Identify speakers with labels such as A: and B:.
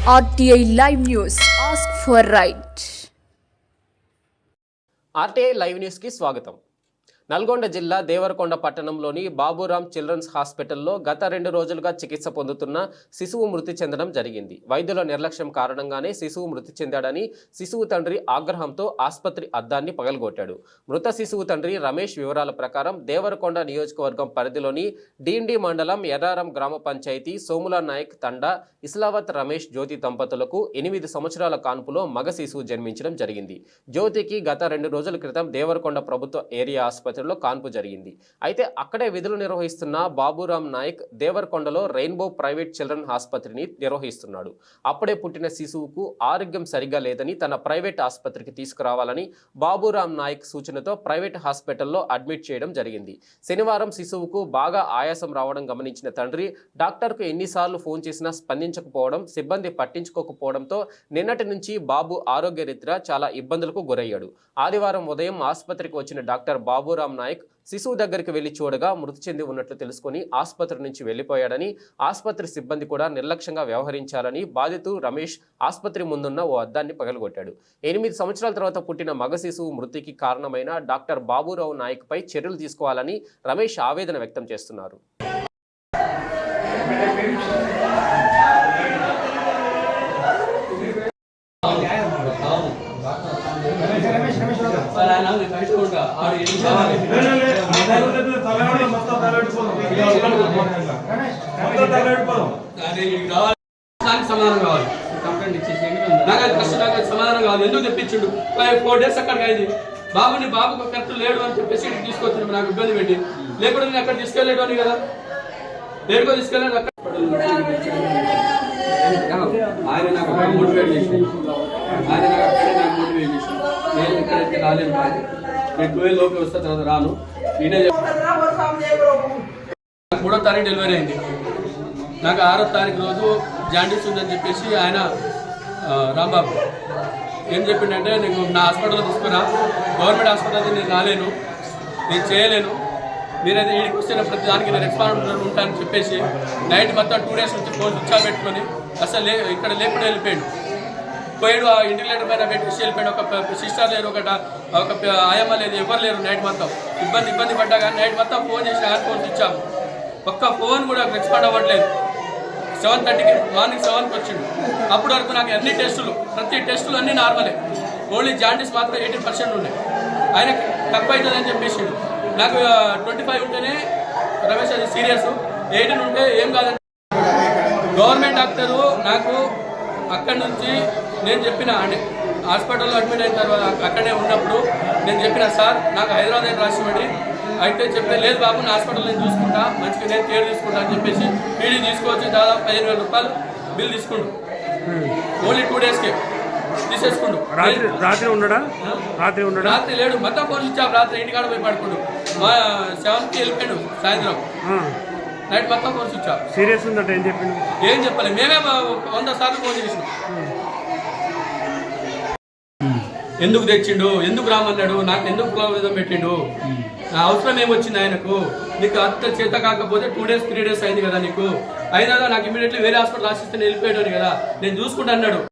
A: RTI Live News. Ask for right.
B: RTI Live News की स्वागతం. నల్గొండ జిల్లా దేవరకొండ పట్టణంలోని బాబురామ్ చిల్డ్రన్స్ హాస్పిటల్లో గత 2 రోజులుగా చికిత్స పొందుతున్న శిశువు మృతి చెందడం జరిగింది. వైద్యుల నిర్లక్ష్యం కారణంగానే శిశువు మృతి చెందాడని శిశువు తండ్రి ఆగ్రహంతో ఆసుపత్రి అద్దాన్ని పగలగొట్టాడు. మృత శిశువు తండ్రి రమేష్ వివరాల ప్రకారం దేవరకొండ నియోజకవర్గం పరిధిలోని డీండి మండలం ఎర్రారం గ్రామ పంచాయతీ సోములా నాయక్ తండా ఇస్లావత్ రమేష్ జ్యోతి దంపతులకు 8 సంవత్సరాల కాన్పులో మగ శిశువు జన్మించడం జరిగింది. జ్యోతికి గత 2 రోజుల క్రితం దేవరకొండ ప్రభుత్వ ఏరియా ఆసుపత్రి కాన్పు జరిగింది. అయితే అక్కడే విధులు నిర్వహిస్తున్న బాబురామ్ నాయక్ దేవరకొండలో రెయిన్బో ప్రైవేట్ చిల్డ్రన్ ఆసుపత్రిని నిర్వహిస్తున్నాడు. అప్పుడే పుట్టిన శిశువుకు ఆరోగ్యం సరిగా లేదని తన ప్రైవేట్ ఆసుపత్రికి తీసుకురావాలని బాబురామ్ నాయక్ సూచనతో ప్రైవేట్ హాస్పిటల్లో అడ్మిట్ చేయడం జరిగింది. శనివారం శిశువుకు బాగా ఆయాసం రావడం గమనించిన తండ్రి డాక్టర్కు ఎన్నిసార్లు ఫోన్ చేసినా స్పందించకపోవడం, సిబ్బంది పట్టించుకోకపోవడంతో నిన్నటి నుంచి బాబు ఆరోగ్యరీత్యా చాలా ఇబ్బందులకు గురయ్యాడు. ఆదివారం ఉదయం ఆసుపత్రికి వచ్చిన డాక్టర్ బాబురామ్ నాయక్ శిశువు దగ్గరికి వెళ్లి చూడగా మృతి చెంది ఉన్నట్లు తెలుసుకుని ఆసుపత్రి నుంచి వెళ్లిపోయాడని, ఆసుపత్రి సిబ్బంది కూడా నిర్లక్ష్యంగా వ్యవహరించాలని బాధితుడు రమేష్ ఆసుపత్రి ముందున్న ఓ అద్దాన్ని పగలగొట్టాడు. 8 సంవత్సరాల తర్వాత పుట్టిన మగ శిశువు మృతికి కారణమైన డాక్టర్ బాబురావు నాయక్ పై చర్యలు తీసుకోవాలని రమేష్ ఆవేదన వ్యక్తం చేస్తున్నారు.
C: సమాధానం కావాలి, కంప్లైంట్ ఇచ్చేసి నాకు అది ఫస్ట్ నాకు సమాధానం కావాలి. ఎందుకు తెప్పించుండు 4 days అక్కడికి అయింది. బాబు కరెక్ట్ లేడు అని చెప్పేసి తీసుకొచ్చిండు, నాకు ఇబ్బంది పెట్టి. లేకపోతే నేను అక్కడ తీసుకెళ్ళలేడు అని కదా, లేడుకో తీసుకెళ్ళాను. అక్కడ ఆయన నాకు మోటివేట్ చేసి నేను ఇక్కడైతే రాలేను, నేను 12 లోపే వస్తా, తర్వాత రాను. నేనే 3వ తారీఖు డెలివరీ అయింది. నాకు 6వ తారీఖు రోజు జాండీస్ ఉందని చెప్పేసి ఆయన రాంబాబు ఏం చెప్పిండంటే, నీకు నా హాస్పిటల్లో తీసుకురా, గవర్నమెంట్ హాస్పిటల్ నేను రాలేను, నేను చేయలేను, మీరైతే వీడికి వస్తే ప్రతి దానికి నేను రెస్పాన్సిబుల్ ఉంటానని చెప్పేసి నైట్ మొత్తం 2 days నుంచి ఫోన్ స్విచ్ ఆఫ్ పెట్టుకొని అసలు ఇక్కడ లేకుండా వెళ్ళిపోయాడు. పోయాడు, ఆ ఇంటిగ్రేటర్ పైన పెట్టేసి వెళ్ళిపోయాడు. ఒక సిస్టర్ లేరు, ఒక ఆయమ్మ లేదు, ఎవరు లేరు. నైట్ మొత్తం ఇబ్బంది పడ్డా కానీ నైట్ మొత్తం ఫోన్ చేసి ఆయన ఫోన్ స్విచ్ ఆఫ్, ఒక్క ఫోన్ కూడా రెస్పాండ్ అవ్వట్లేదు. 7:30కి మార్నింగ్ 7కి వచ్చిండు. అప్పటి వరకు నాకు అన్ని టెస్టులు, ప్రతి టెస్టులు అన్నీ నార్మలే, ఓన్లీ జాండీస్ మాత్రం 80% ఉన్నాయి. ఆయన తక్కువ అవుతుందని చెప్పేసి నాకు 25 ఉంటేనే రమేష్ అది సీరియస్, 18 ఉంటే ఏం కాదని గవర్నమెంట్ డాక్టరు నాకు అక్కడి నుంచి నేను చెప్పిన, అంటే హాస్పిటల్లో అడ్మిట్ అయిన తర్వాత అక్కడే ఉన్నప్పుడు నేను చెప్పిన, సార్ నాకు హైదరాబాద్ రాసివ్వండి. అయితే చెప్తే, లేదు బాబు నా హాస్పిటల్ నేను చూసుకుంటా, మంచిగా నేను కేర్ తీసుకుంటా అని చెప్పేసి పీడీ తీసుకొచ్చి దాదాపు 15,000 రూపాయలు బిల్ తీసుకుండు. ఓన్లీ 2 daysకే తీసేసుకుండు. రాత్రి లేడు, మొత్తం ఫోన్ స్విచ్ ఆఫ్. రాత్రి ఇంటికాడ పోయి పడుకుండు. 7కి వెళ్ళిపోయాడు సాయంత్రం. నైట్ మొత్తం ఫోన్ స్విచ్ ఆఫ్.
D: సీరియస్ ఉందంటే ఏం
C: చెప్పలేదు, మేమే 100 సార్లు ఫోన్ చేసినాం. ఎందుకు తెచ్చిండు, ఎందుకు రామన్నాడు, నాకు ఎందుకు ప్రాబ్లం పెట్టిండు, నా అవసరం ఏమొచ్చింది ఆయనకు, నీకు అంత చేత కాకపోతే 2 days 3 days అయింది కదా నీకు, అయినా నాకు ఇమీడియట్లీ వేరే హాస్పిటల్ రాసిస్తే వెళ్ళిపోయాడు కదా, నేను చూసుకుంటా అన్నాడు.